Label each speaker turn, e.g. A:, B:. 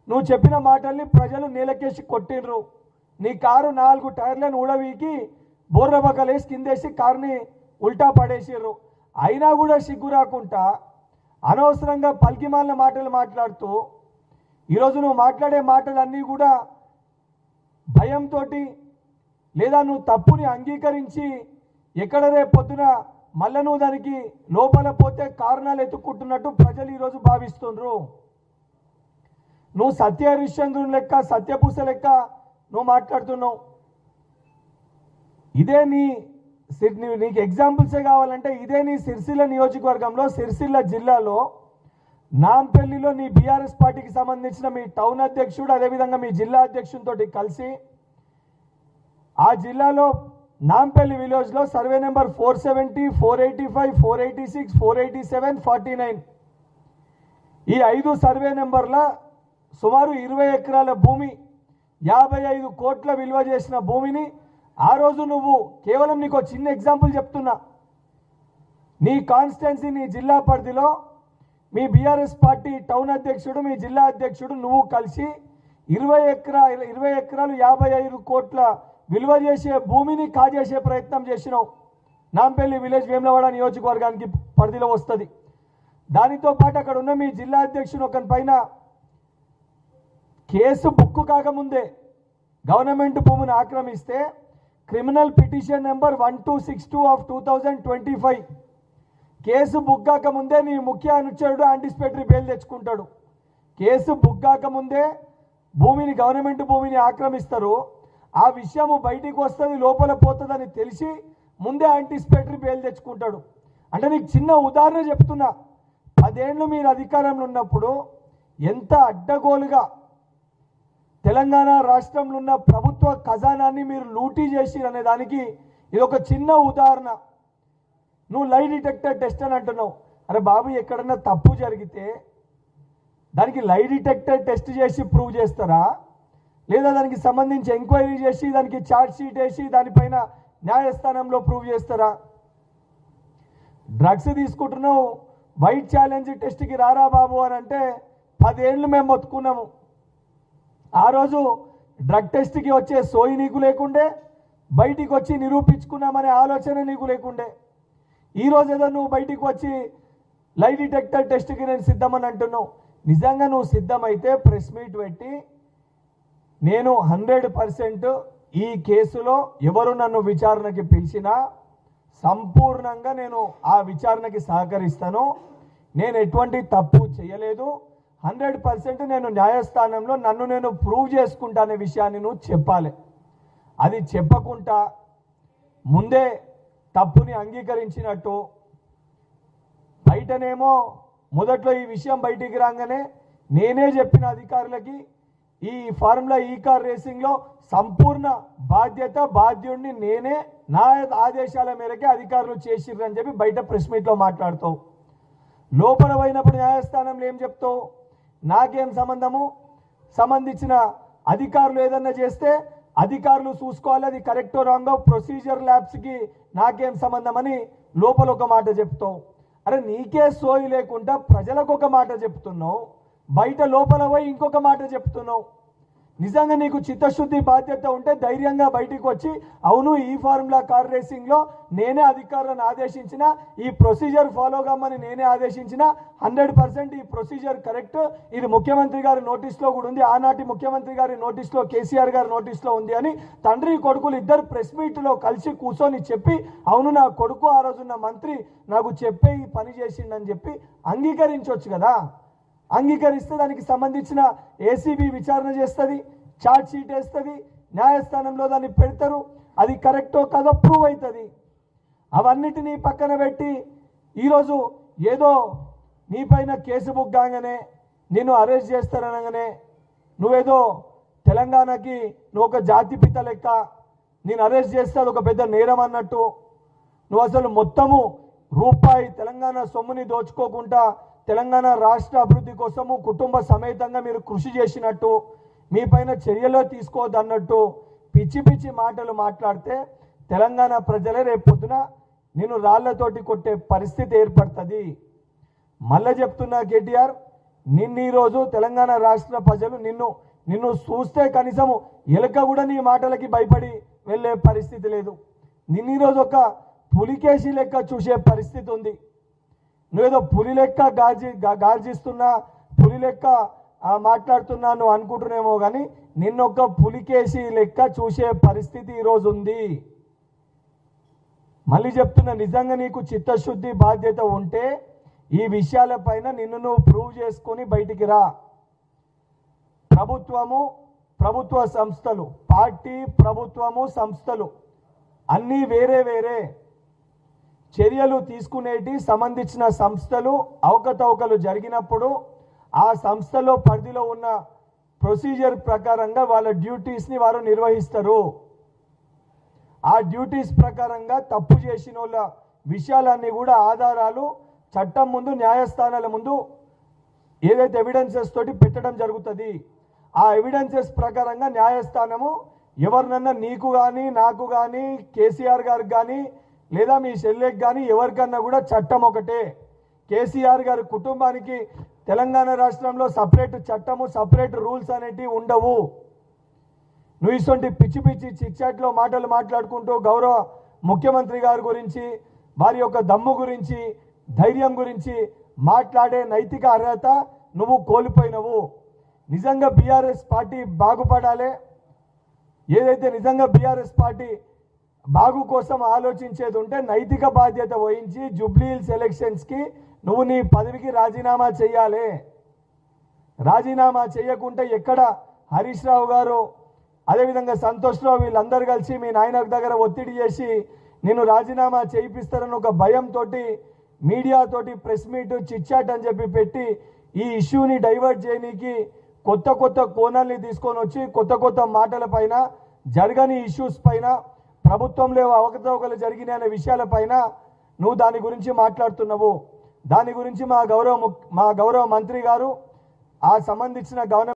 A: నువ్వు చెప్పిన మాటల్ని ప్రజలు నేలకేసి కొట్టిండ్రు. నీ కారు 4 టైర్లను ఊడవీకి బోర్రబకలేసి కిందేసి కారుని ఉల్టా పడేసిర్రు. అయినా కూడా సిగ్గు రాకుండా అనవసరంగా పల్కిమాలిన మాటలు మాట్లాడుతూ ఈరోజు నువ్వు మాట్లాడే మాటలన్నీ కూడా భయంతో లేదా నువ్వు తప్పుని అంగీకరించి ఎక్కడ రేపు పొద్దున మళ్ళీ నువ్వు దానికి లోపల పోతే కారణాలు ఎత్తుక్కుంటున్నట్టు ప్రజలు ఈరోజు భావిస్తుండ్రు. నువ్వు సత్యహరిశ్చంద్రుని లెక్క సత్యపూస లెక్క నువ్వు మాట్లాడుతున్నావు. ఇదే నీకు ఎగ్జాంపుల్సే కావాలంటే ఇదే నీ సిరిసిల్ల నియోజకవర్గంలో సిరిసిల్ల జిల్లాలో నాంపల్లిలో నీ బీఆర్ఎస్ పార్టీకి సంబంధించిన మీ టౌన్ అధ్యక్షుడు అదేవిధంగా మీ జిల్లా అధ్యక్షునితో కలిసి ఆ జిల్లాలో నాంపల్లి విలేజ్లో సర్వే నెంబర్ 470, 485, 486, 487, 49 ఈ 5 సర్వే నెంబర్ల సుమారు 20 ఎకరాల భూమి 55 కోట్ల విలువ చేసిన భూమిని ఆ రోజు నువ్వు కేవలం నీకు చిన్న ఎగ్జాంపుల్ చెప్తున్నా, నీ కాన్స్టిట్యున్సీ నీ జిల్లా పరిధిలో మీ బీఆర్ఎస్ పార్టీ టౌన్ అధ్యక్షుడు మీ జిల్లా అధ్యక్షుడు నువ్వు కలిసి 20 ఎకరాలు 55 కోట్ల విలువ చేసే భూమిని కాజేసే ప్రయత్నం చేసినావు. నాంపల్లి విలేజ్ వేములవాడ నియోజకవర్గానికి పరిధిలో వస్తుంది. దానితో పాటు అక్కడ ఉన్న మీ జిల్లా అధ్యక్షుడు ఒకని పైన కేసు బుక్కు కాకముందే గవర్నమెంట్ భూమిని ఆక్రమిస్తే criminal petition number 1262 of 2025 case book కాకముందే నీ ముఖ్య అనుచరుడు యాంటిసిపేటరీ బెయిల్ తెచ్చుకుంటాడు. కేసు బుక్ కాకముందే గవర్నమెంట్ భూమిని ఆక్రమిస్తారు. ఆ విషయము బయటికి వస్తుంది లోపల పోతుందని తెలిసి ముందే యాంటిసిపేటరీ బెయిల్ తెచ్చుకుంటాడు. అంటే నీకు చిన్న ఉదాహరణ చెప్తున్నా, 10 ఏళ్ళు మీరు అధికారంలో ఉన్నప్పుడు ఎంత అడ్డగోలుగా తెలంగాణ రాష్ట్రంలో ఉన్న ప్రభుత్వ ఖజానాన్ని మీరు లూటీ చేసి అనే దానికి ఇది ఒక చిన్న ఉదాహరణ. నువ్వు లై డిటెక్టర్ టెస్ట్ అని అంటున్నావు. అరే బాబు, ఎక్కడన్నా తప్పు జరిగితే దానికి లై డిటెక్టర్ టెస్ట్ చేసి ప్రూవ్ చేస్తారా, లేదా దానికి సంబంధించి ఎంక్వైరీ చేసి దానికి ఛార్జ్ షీట్ వేసి దానిపైన న్యాయస్థానంలో ప్రూవ్ చేస్తారా? డ్రగ్స్ తీసుకుంటున్నావు, వైట్ ఛాలెంజ్ టెస్ట్కి రారా బాబు అని అంటే 10 ఏళ్ళు మేము మొత్తుకున్నాము. ఆ రోజు డ్రగ్ టెస్ట్కి వచ్చే సోయి నీకు లేకుండే, బయటికి వచ్చి నిరూపించుకున్నామనే ఆలోచన నీకు లేకుండే. ఈరోజు ఏదో నువ్వు బయటికి వచ్చి లై డిటెక్టర్ టెస్ట్కి నేను సిద్ధమని అంటున్నావు. నిజంగా నువ్వు సిద్ధమైతే ప్రెస్ మీట్ పెట్టి నేను 100% ఈ కేసులో ఎవరు నన్ను విచారణకి పిలిచినా సంపూర్ణంగా నేను ఆ విచారణకి సహకరిస్తాను. నేను ఎటువంటి తప్పు చేయలేదు, 100% నేను న్యాయస్థానంలో నన్ను నేను ప్రూవ్ చేసుకుంటా అనే విషయాన్ని నువ్వు చెప్పాలి. అది చెప్పకుండా ముందే తప్పుని అంగీకరించినట్టు బయటనేమో మొదట్లో ఈ విషయం బయటికి రాగానే నేనే చెప్పిన అధికారులకి ఈ ఫార్ములా ఈ కార్ రేసింగ్లో సంపూర్ణ బాధ్యుడిని నేనే, నా ఆదేశాల మేరకే అధికారులు చేసిర్రని చెప్పి బయట ప్రెస్ మీట్లో మాట్లాడుతావు. లోపల పోయినప్పుడు న్యాయస్థానంలో ఏం చెప్తావు? నాకేం సంబంధము, సంబంధించిన అధికారులు ఏదన్నా చేస్తే అధికారులు చూసుకోవాలి, అది కరెక్టో రాంగో, ప్రొసీజర్ ల్యాబ్స్కి నాకేం సంబంధం అని లోపల ఒక మాట చెప్తావు. అరే నీకే సోయి లేకుండా ప్రజలకు ఒక మాట చెప్తున్నావు, బయట లోపల పోయి ఇంకొక మాట చెప్తున్నావు. నిజంగా నీకు చిత్తశుద్ధి బాధ్యత ఉంటే ధైర్యంగా బయటికి వచ్చి అవును ఈ ఫార్ములా కార్ రేసింగ్లో నేనే అధికారులను ఆదేశించిన, ఈ ప్రొసీజర్ ఫాలో కమ్మని నేనే ఆదేశించిన, 100% ఈ ప్రొసీజర్ కరెక్ట్, ఇది ముఖ్యమంత్రి గారి నోటీస్లో కూడా ఉంది, ఆనాటి ముఖ్యమంత్రి గారి నోటీస్లో కేసీఆర్ గారి నోటీస్లో ఉంది అని తండ్రి కొడుకులు ఇద్దరు ప్రెస్ మీట్లో కలిసి కూర్చొని చెప్పి అవును నా కొడుకు ఆ రోజున్న మంత్రి నాకు చెప్పే ఈ పని చేసిండని చెప్పి అంగీకరించవచ్చు కదా. అంగీకరిస్తే దానికి సంబంధించిన ఏసీబీ విచారణ చేస్తుంది, ఛార్జ్ షీట్ వేస్తుంది, న్యాయస్థానంలో దాన్ని పెడతారు, అది కరెక్టో కాదో ప్రూవ్ అవుతుంది. అవన్నిటినీ పక్కన పెట్టి ఈరోజు ఏదో నీపైన కేసు బుక్ కాగానే నేను అరెస్ట్ చేస్తారనగానే నువ్వేదో తెలంగాణకి నువ్వు ఒక జాతిపిత లెక్క నేను అరెస్ట్ చేస్తే అది ఒక పెద్ద నేరం అన్నట్టు, నువ్వు అసలు మొత్తము రూపాయి తెలంగాణ సొమ్ముని దోచుకోకుండా తెలంగాణ రాష్ట్ర అభివృద్ధి కోసము కుటుంబ సమేతంగా మీరు కృషి చేసినట్టు, మీ పైన చర్యలు తీసుకోవద్దన్నట్టు పిచ్చి పిచ్చి మాటలు మాట్లాడితే తెలంగాణ ప్రజలే రేపు పొద్దున నేను రాళ్లతోటి కొట్టే పరిస్థితి ఏర్పడుతుంది. మళ్ళీ చెప్తున్నా కేటీఆర్, నిన్ను ఈరోజు తెలంగాణ రాష్ట్ర ప్రజలు నిన్ను చూస్తే కనీసం ఎలుక కూడా నీ మాటలకి భయపడి వెళ్ళే పరిస్థితి లేదు. నిన్ను ఈరోజు ఒక పులికేసి లెక్క చూసే పరిస్థితి ఉంది. నువ్వేదో పులి లెక్క గార్జిస్తున్నా, పులి లెక్క మాట్లాడుతున్నా నువ్వు అనుకుంటున్నామో కానీ నిన్నొక్క పులికేసి లెక్క చూసే పరిస్థితి ఈరోజు ఉంది. మళ్ళీ చెప్తున్నా, నిజంగా నీకు చిత్తశుద్ధి బాధ్యత ఉంటే ఈ విషయాలపైన నిన్ను నువ్వు ప్రూవ్ చేసుకొని బయటికి రా. ప్రభుత్వము, ప్రభుత్వ సంస్థలు, పార్టీ, ప్రభుత్వము, సంస్థలు అన్నీ వేరే వేరే. చర్యలు తీసుకునేటి సంబంధించిన సంస్థలు అవకతవకలు జరిగినప్పుడు ఆ సంస్థలో పరిధిలో ఉన్న ప్రొసీజర్ ప్రకారంగా వాళ్ళ డ్యూటీస్ని వారు నిర్వహిస్తారు. ఆ డ్యూటీస్ ప్రకారంగా తప్పు చేసిన వాళ్ళ విషయాలన్నీ కూడా ఆధారాలు చట్టం ముందు, న్యాయస్థానాల ముందు ఏదైతే ఎవిడెన్సెస్ తోటి పెట్టడం జరుగుతుంది. ఆ ఎవిడెన్సెస్ ప్రకారంగా న్యాయస్థానము ఎవరినన్నా నీకు కానీ, నాకు కానీ, కేసీఆర్ గారికి కానీ, లేదా మీ చెల్లెకి కానీ ఎవరికన్నా కూడా చట్టం ఒకటే. కేసీఆర్ గారి కుటుంబానికి తెలంగాణ రాష్ట్రంలో సపరేట్ చట్టము, సపరేట్ రూల్స్ అనేటివి ఉండవు. నువ్వు ఇటువంటి పిచ్చి పిచ్చి చిట్చాట్లో మాటలు మాట్లాడుకుంటూ గౌరవ ముఖ్యమంత్రి గారి గురించి, వారి యొక్క దమ్ము గురించి, ధైర్యం గురించి మాట్లాడే నైతిక అర్హత నువ్వు కోల్పోయినవు. నిజంగా బీఆర్ఎస్ పార్టీ బాగుపడాలి, ఏదైతే నిజంగా బీఆర్ఎస్ పార్టీ బాగు కోసం ఆలోచించేది ఉంటే నైతిక బాధ్యత వహించి జూబ్లీహిల్స్ ఎలక్షన్స్కి నువ్వు నీ పదవికి రాజీనామా చేయాలి. రాజీనామా చేయకుంటే ఎక్కడ హరీష్ రావు గారు, అదేవిధంగా సంతోష్ రావు వీళ్ళందరూ కలిసి మీ నాయన దగ్గర ఒత్తిడి చేసి నేను రాజీనామా చేయిస్తారని ఒక భయంతో మీడియాతోటి ప్రెస్ మీట్, చిట్చాట్ అని చెప్పి పెట్టి ఈ ఇష్యూని డైవర్ట్ చేయడానికి కొత్త కొత్త కోణాల్ని తీసుకొని వచ్చి కొత్త కొత్త మాటల పైన, జరగని ఇష్యూస్ పైన, ప్రభుత్వంలో అవకతవకలు జరిగిన విషయాలపైన నువ్వు దాని గురించి మాట్లాడుతున్నావు. దాని గురించి మా గౌరవ మంత్రి గారు, ఆ సంబంధించిన గవర్నమెంట్